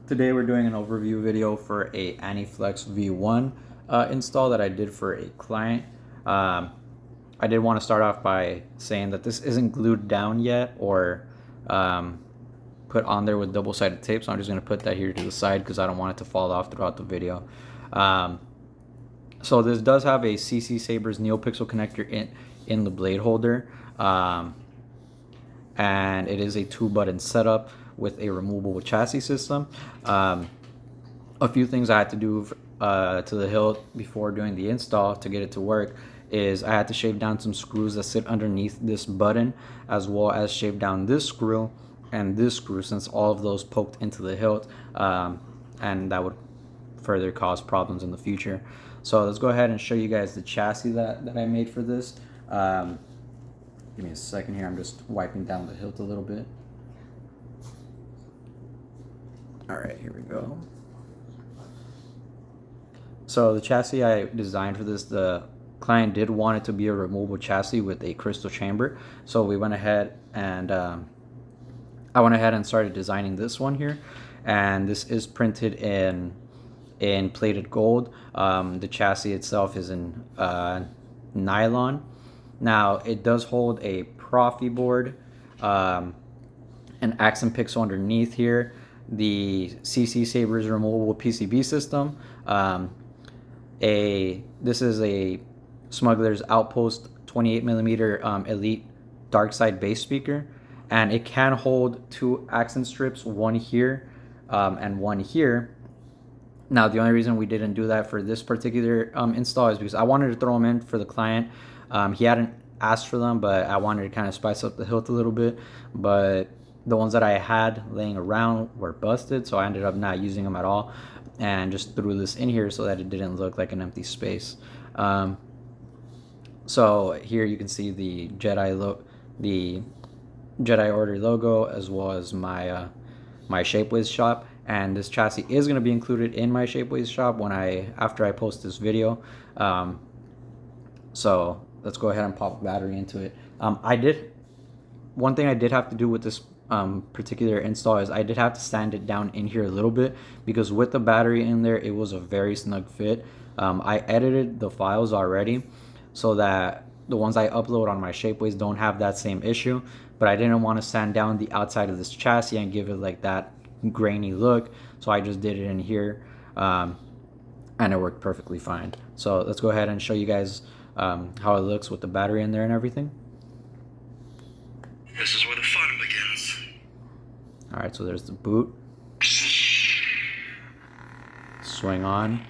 Today we're doing an overview video for a Aniflex V1 install that I did for a client. I did want to start off by saying that this isn't glued down yet or put on there with double-sided tape, so I'm just going to put that here to the side because I don't want it to fall off throughout the video. So this does have a 7Chambers NeoPixel connector in the blade holder, and it is a 2-button setup with a removable chassis system. A few things I had to do to the hilt before doing the install to get it to work is I had to shave down some screws that sit underneath this button, as well as shave down this screw and this screw, since all of those poked into the hilt, and that would further cause problems in the future. So let's go ahead and show you guys the chassis that I made for this. Give me a second here, I'm just wiping down the hilt a little bit. All right, here we go. So the chassis I designed for this, the client did want it to be a removable chassis with a crystal chamber. So we went ahead and I went ahead and started designing this one here. And this is printed in plated gold. The chassis itself is in nylon. Now it does hold a Profi board, an accent pixel underneath here, the 7Chambers removable PCB system. This is a Smuggler's Outpost 28mm Elite dark side bass speaker, and it can hold 2 accent strips, one here and one here. Now the only reason we didn't do that for this particular install is because I wanted to throw them in for the client. He hadn't asked for them, but I wanted to kind of spice up the hilt a little bit. But the ones that I had laying around were busted, so I ended up not using them at all and just threw this in here so that it didn't look like an empty space. So here you can see the Jedi Order logo, as well as my my Shapeways shop, and this chassis is going to be included in my Shapeways shop after I post this video. So let's go ahead and pop a battery into it. One thing I did have to do with this particular install is I did have to sand it down in here a little bit, because with the battery in there it was a very snug fit. I edited the files already so that the ones I upload on my Shapeways don't have that same issue, but I didn't want to sand down the outside of this chassis and give it like that grainy look, so I just did it in here, and it worked perfectly fine. So let's go ahead and show you guys how it looks with the battery in there and everything. This is where the fun begins. Alright, so there's the boot. Swing on.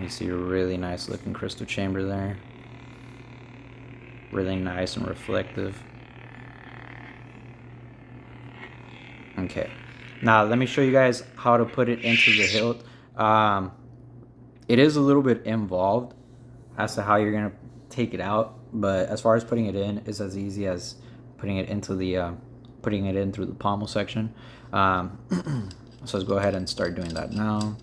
You see a really nice looking crystal chamber there. Really nice and reflective. Okay, now let me show you guys how to put it into the hilt. It is a little bit involved as to how you're gonna take it out, but as far as putting it in, it's as easy as putting it into the putting it in through the pommel section. So let's go ahead and start doing that now.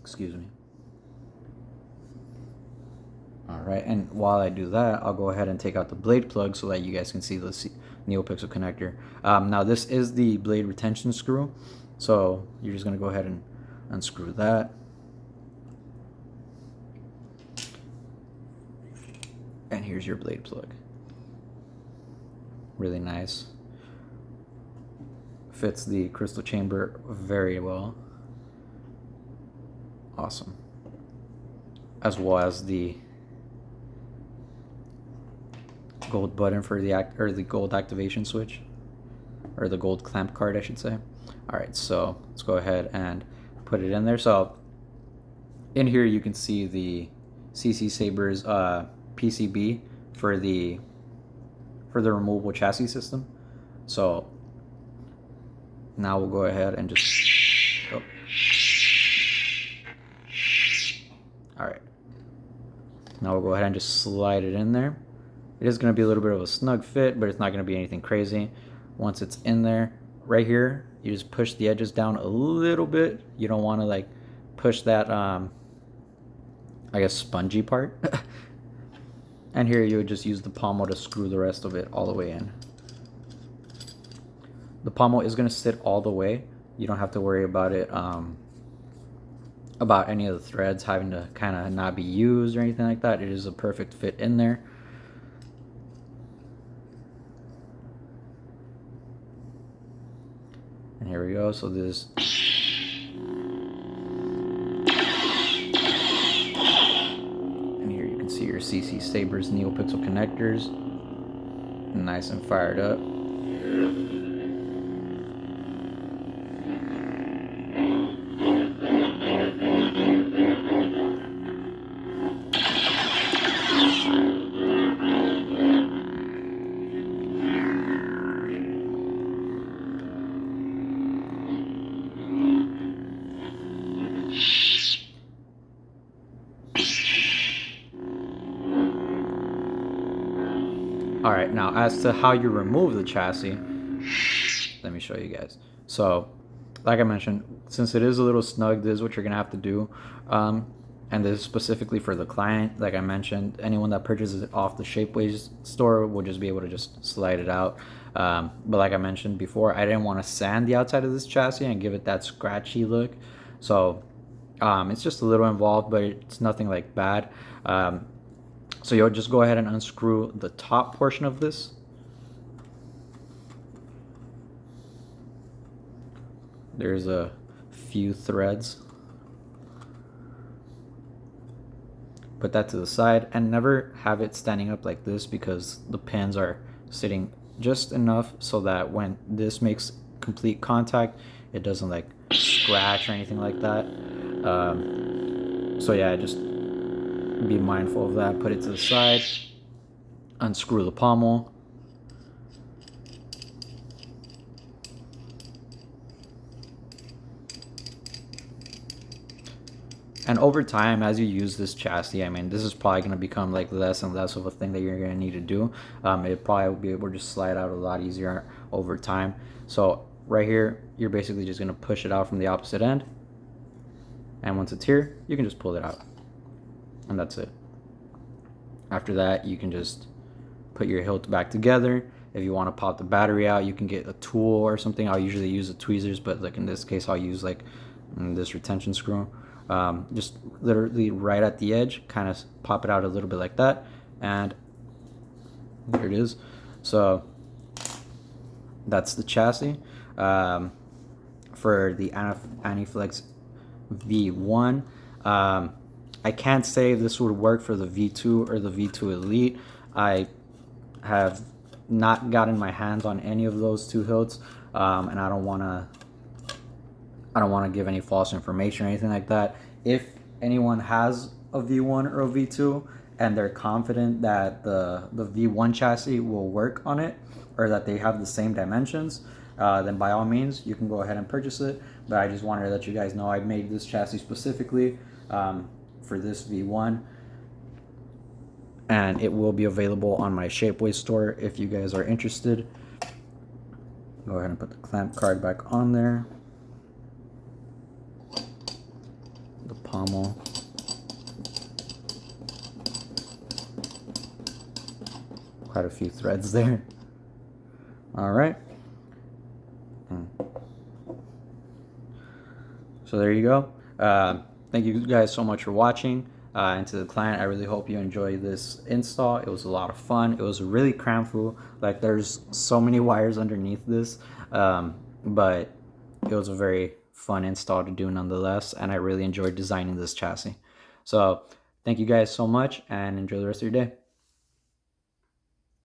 Excuse me. Alright, and while I do that, I'll go ahead and take out the blade plug so that you guys can see the NeoPixel connector. Now this is the blade retention screw, so you're just going to go ahead and unscrew that. And here's your blade plug. Really nice. Fits the crystal chamber very well. Awesome. As well as the gold button for the gold activation switch, or the gold clamp card, I should say. All right, so let's go ahead and put it in there. So in here you can see the 7Chambers PCB for the removable chassis system. So now we'll go ahead and just all right, now we'll go ahead and just slide it in there. It is going to be a little bit of a snug fit, but it's not going to be anything crazy. Once it's in there, right here, you just push the edges down a little bit. You don't want to like push that I guess, spongy part. And here you would just use the pommel to screw the rest of it all the way in. The pommel is going to sit all the way. You don't have to worry about it, about any of the threads having to kind of not be used or anything like that. It is a perfect fit in there. And here we go. So this. And here you can see your 7Chambers NeoPixel connectors. Nice and fired up. Alright, now as to how you remove the chassis, let me show you guys. So, like I mentioned, since it is a little snug, this is what you're going to have to do. And this is specifically for the client. Like I mentioned, anyone that purchases it off the Shapeways store will just be able to just slide it out. But like I mentioned before, I didn't want to sand the outside of this chassis and give it that scratchy look. So, it's just a little involved, but it's nothing like bad. So you'll just go ahead and unscrew the top portion of this. There's a few threads. Put that to the side and never have it standing up like this, because the pins are sitting just enough so that when this makes complete contact, it doesn't like scratch or anything like that. So yeah, just be mindful of that. Put it to the side, unscrew the pommel, and over time, as you use this chassis, I mean, this is probably going to become like less and less of a thing that you're going to need to do. It probably will be able to just slide out a lot easier over time. So right here, you're basically just going to push it out from the opposite end, and once it's here, you can just pull it out. And that's it. After that, you can just put your hilt back together. If you want to pop the battery out, you can get a tool or something. I'll usually use the tweezers, but like in this case, I'll use like this retention screw. Just literally right at the edge, kind of pop it out a little bit like that, and there it is. So that's the chassis for the Aniflex V1. I can't say if this would work for the V2 or the V2 Elite. I have not gotten my hands on any of those two hilts, and I don't want to give any false information or anything like that. If anyone has a V1 or a V2 and they're confident that the V1 chassis will work on it, or that they have the same dimensions, then by all means you can go ahead and purchase it. But I just wanted to let you guys know I made this chassis specifically for this V1, and it will be available on my Shapeways store if you guys are interested. Go ahead and put the clamp card back on there. The pommel. Quite a few threads there. All right. So there you go. Thank you guys so much for watching. And to the client, I really hope you enjoy this install. It was a lot of fun. It was really cramful. Like, there's so many wires underneath this, but it was a very fun install to do nonetheless, and I really enjoyed designing this chassis. So thank you guys so much, and enjoy the rest of your day.